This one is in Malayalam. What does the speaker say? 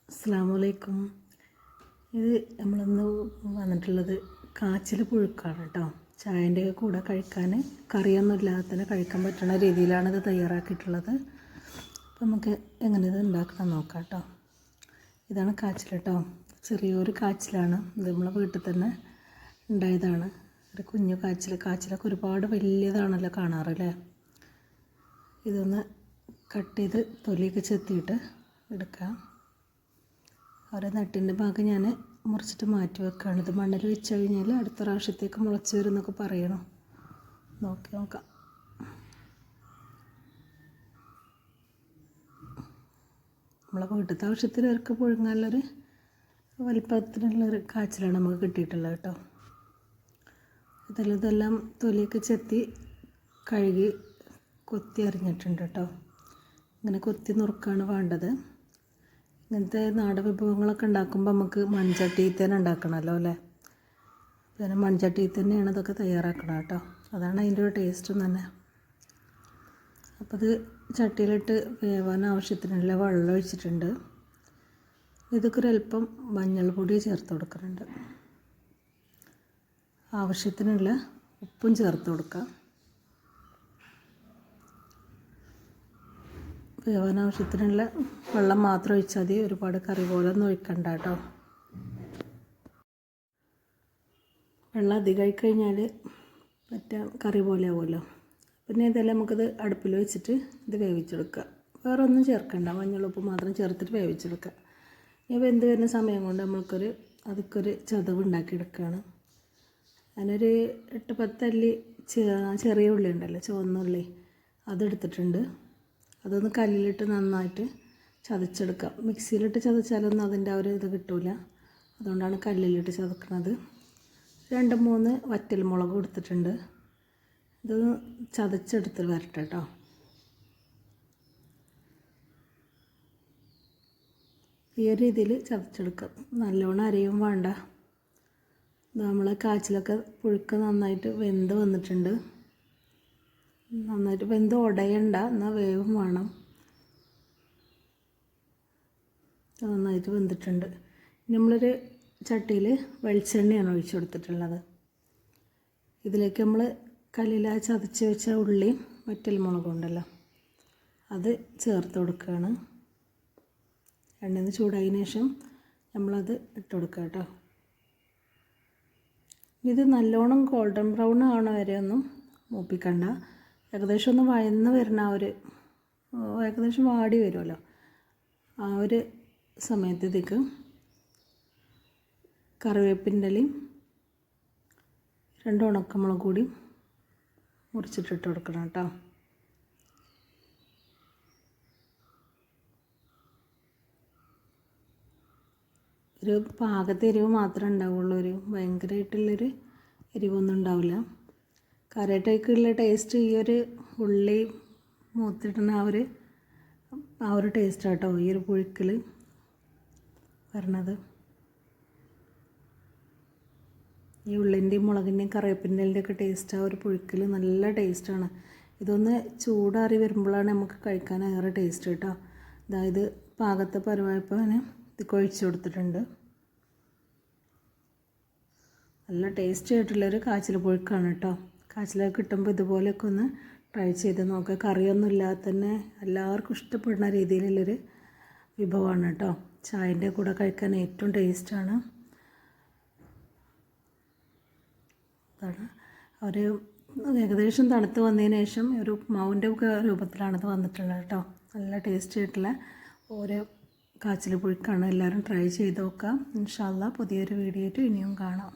അസ്സലാമലൈക്കും. ഇത് നമ്മളിന്ന് വന്നിട്ടുള്ളത് കാച്ചിൽ പുഴുക്കാണ് കേട്ടോ. ചായൻ്റെ കൂടെ കഴിക്കാൻ കറിയൊന്നും ഇല്ലാതെ തന്നെ കഴിക്കാൻ പറ്റുന്ന രീതിയിലാണ് ഇത് തയ്യാറാക്കിയിട്ടുള്ളത്. അപ്പോൾ നമുക്ക് എങ്ങനെ ഇത് ഉണ്ടാക്കണം നോക്കാം കേട്ടോ. ഇതാണ് കാച്ചിൽ കേട്ടോ. ചെറിയൊരു കാച്ചിലാണ്. ഇത് നമ്മളെ വീട്ടിൽ തന്നെ ഉണ്ടായതാണ്. ഒരു കുഞ്ഞു കാച്ചിലൊക്കെ ഒരുപാട് വലിയതാണല്ലോ കാണാറല്ലേ. ഇതൊന്ന് കട്ട് ചെയ്ത് തൊലിയൊക്കെ ചെത്തിയിട്ട് എടുക്കാം. ഓരോ നട്ടിൻ്റെ ഭാഗം ഞാൻ മുറിച്ചിട്ട് മാറ്റി വെക്കുകയാണ്. ഇത് മണ്ണിൽ വെച്ച് കഴിഞ്ഞാൽ അടുത്ത പ്രാവശ്യത്തേക്ക് മുളച്ച് വരും എന്നൊക്കെ പറയണം. നോക്കാം. നമ്മളെ വീട്ടിലത്തെ ആവശ്യത്തിന് ഇവർക്ക് പുഴുങ്ങാനുള്ളൊരു വലിപ്പത്തിനുള്ളൊരു കാച്ചിലാണ് നമുക്ക് കിട്ടിയിട്ടുള്ളത് കേട്ടോ. ഇതെല്ലാം തൊലിയൊക്കെ ചെത്തി കഴുകി കൊത്തി അരിഞ്ഞിട്ടുണ്ട് കേട്ടോ. ഇങ്ങനെ കൊത്തി നുറുക്കാണ് വേണ്ടത്. ഇങ്ങനത്തെ നാടൻ വിഭവങ്ങളൊക്കെ ഉണ്ടാക്കുമ്പോൾ നമുക്ക് മൺചട്ടിയിൽ തന്നെ ഉണ്ടാക്കണമല്ലോ അല്ലേ. പിന്നെ മൺചട്ടിയിൽ തന്നെയാണ് ഇതൊക്കെ തയ്യാറാക്കണം കേട്ടോ. അതാണ് അതിൻ്റെ ഒരു ടേസ്റ്റും തന്നെ. അപ്പോൾ ഇത് ചട്ടിയിലിട്ട് വേവാൻ ആവശ്യത്തിനുള്ള വെള്ളം ഒഴിച്ചിട്ടുണ്ട്. ഇതൊക്കെ ഒരല്പം മഞ്ഞൾപ്പൊടി ചേർത്ത് കൊടുക്കുന്നുണ്ട്. ആവശ്യത്തിനുള്ള ഉപ്പും ചേർത്ത് കൊടുക്കാം. വേവാൻ ആവശ്യത്തിനുള്ള വെള്ളം മാത്രം ഒഴിച്ചാൽ മതി. ഒരുപാട് കറി പോലെ ഒന്നും ഒഴിക്കണ്ട കേട്ടോ. വെള്ളം അധികമായി കഴിഞ്ഞാൽ കറി പോലെ ആവുമല്ലോ. പിന്നെ ഇതെല്ലാം നമുക്കിത് അടുപ്പിൽ വെച്ചിട്ട് ഇത് വേവിച്ചെടുക്കുക. വേറെ ഒന്നും ചേർക്കണ്ട, മഞ്ഞളുപ്പ് മാത്രം ചേർത്തിട്ട് വേവിച്ചെടുക്കുക. ഇനി വെന്ത് വരുന്ന സമയം കൊണ്ട് അതൊരു ചതവ് ഉണ്ടാക്കിയെടുക്കുകയാണ്. അതിനൊരു 8-10 അല്ലി ചെറിയ ഉള്ളി ഉണ്ടല്ലോ, ചുവന്ന ഉള്ളി, അതെടുത്തിട്ടുണ്ട്. അതൊന്ന് കല്ലിലിട്ട് നന്നായിട്ട് ചതച്ചെടുക്കാം. മിക്സിയിലിട്ട് ചതച്ചാലൊന്നും അതിൻ്റെ ആ ഒരു ഇത് കിട്ടില്ല. അതുകൊണ്ടാണ് കല്ലിലിട്ട് ചതക്കുന്നത്. 2-3 വറ്റൽമുളക് കൊടുത്തിട്ടുണ്ട്. ഇതൊന്ന് ചതച്ചെടുത്ത് വരട്ടെ കേട്ടോ. ഈ ഒരു രീതിയിൽ ചതച്ചെടുക്കാം. നല്ലോണം അരയും വേണ്ട. നമ്മളെ കാച്ചിലൊക്കെ പുഴുക്ക നന്നായിട്ട് വെന്ത് വന്നിട്ടുണ്ട്. നന്നായിട്ട് വെന്ത് ഉടയണ്ട, എന്നാൽ വേവും വേണം. നന്നായിട്ട് വെന്തിട്ടുണ്ട്. നമ്മളൊരു ചട്ടിയിൽ വെളിച്ചെണ്ണയാണ് ഒഴിച്ച് കൊടുത്തിട്ടുള്ളത്. ഇതിലേക്ക് നമ്മൾ കല്ലിൽ ചതച്ച് വെച്ച ഉള്ളിയും വറ്റൽമുളകും ഉണ്ടല്ലോ, അത് ചേർത്ത് കൊടുക്കുകയാണ്. എണ്ണയിൽ ചൂടായതിനു ശേഷം നമ്മളത് ഇട്ട് കൊടുക്കുക കേട്ടോ. ഇത് നല്ലോണം ഗോൾഡൻ ബ്രൗൺ ആവണ വരെ ഒന്നും മൂപ്പിക്കണ്ട. ഏകദേശം ഒന്ന് വഴന്ന് വരുന്ന ഏകദേശം വാടി വരുമല്ലോ, ആ ഒരു സമയത്തേക്ക് കറിവേപ്പിൻ്റെ ഇലയും 2 ഉണക്കമുളക് കൂടി മുറിച്ചിട്ടിട്ട് കൊടുക്കണം കേട്ടോ. ഒരു പാകത്തെ എരിവ് മാത്രമേ ഉണ്ടാവുള്ളൂ. ഒരു ഭയങ്കരമായിട്ടുള്ളൊരു എരിവൊന്നും ഉണ്ടാവില്ല. കറിയായിട്ടേക്കുള്ള ടേസ്റ്റ് ഈ ഒരു ഉള്ളി മൂത്തിട്ടുന്ന ആ ഒരു ടേസ്റ്റ് കേട്ടോ ഈ ഒരു പുഴുക്കിൽ വരണത്. ഈ ഉള്ളിൻ്റെയും മുളകിൻ്റെയും കറിവേപ്പിൻ്റെ ഒക്കെ ടേസ്റ്റ് ആ ഒരു പുഴുക്കിൽ നല്ല ടേസ്റ്റാണ്. ഇതൊന്ന് ചൂടാറി വരുമ്പോഴാണ് നമുക്ക് കഴിക്കാൻ ഏറെ ടേസ്റ്റ് കേട്ടോ. അതായത് പാകത്തെ പരുവായപ്പോൾ ഞാൻ ഇത് കൊഴിച്ച് കൊടുത്തിട്ടുണ്ട്. നല്ല ടേസ്റ്റ് ആയിട്ടുള്ളൊരു കാച്ചിൽ പുഴുക്കാണ് കേട്ടോ. കാച്ചിലൊക്കെ കിട്ടുമ്പോൾ ഇതുപോലെയൊക്കെ ഒന്ന് ട്രൈ ചെയ്ത് നോക്കുക. കറിയൊന്നും ഇല്ലാതെ തന്നെ എല്ലാവർക്കും ഇഷ്ടപ്പെടുന്ന രീതിയിലുള്ളൊരു വിഭവമാണ് കേട്ടോ. ചായൻ്റെ കൂടെ കഴിക്കാൻ ഏറ്റവും ടേസ്റ്റാണ്. അതാണ് ഒരു ഏകദേശം തണുത്ത് വന്നതിന് ശേഷം ഒരു ഉപ്മാവിൻ്റെ ഒക്കെ രൂപത്തിലാണിത് വന്നിട്ടുള്ളത് കേട്ടോ. നല്ല ടേസ്റ്റ് ആയിട്ടുള്ള ഓരോ കാച്ചിൽ പുഴുക്കാണ്. എല്ലാവരും ട്രൈ ചെയ്ത് നോക്കാം. ഇൻഷാ അല്ലാഹ് പുതിയൊരു വീഡിയോ ആയിട്ട് ഇനിയും കാണാം.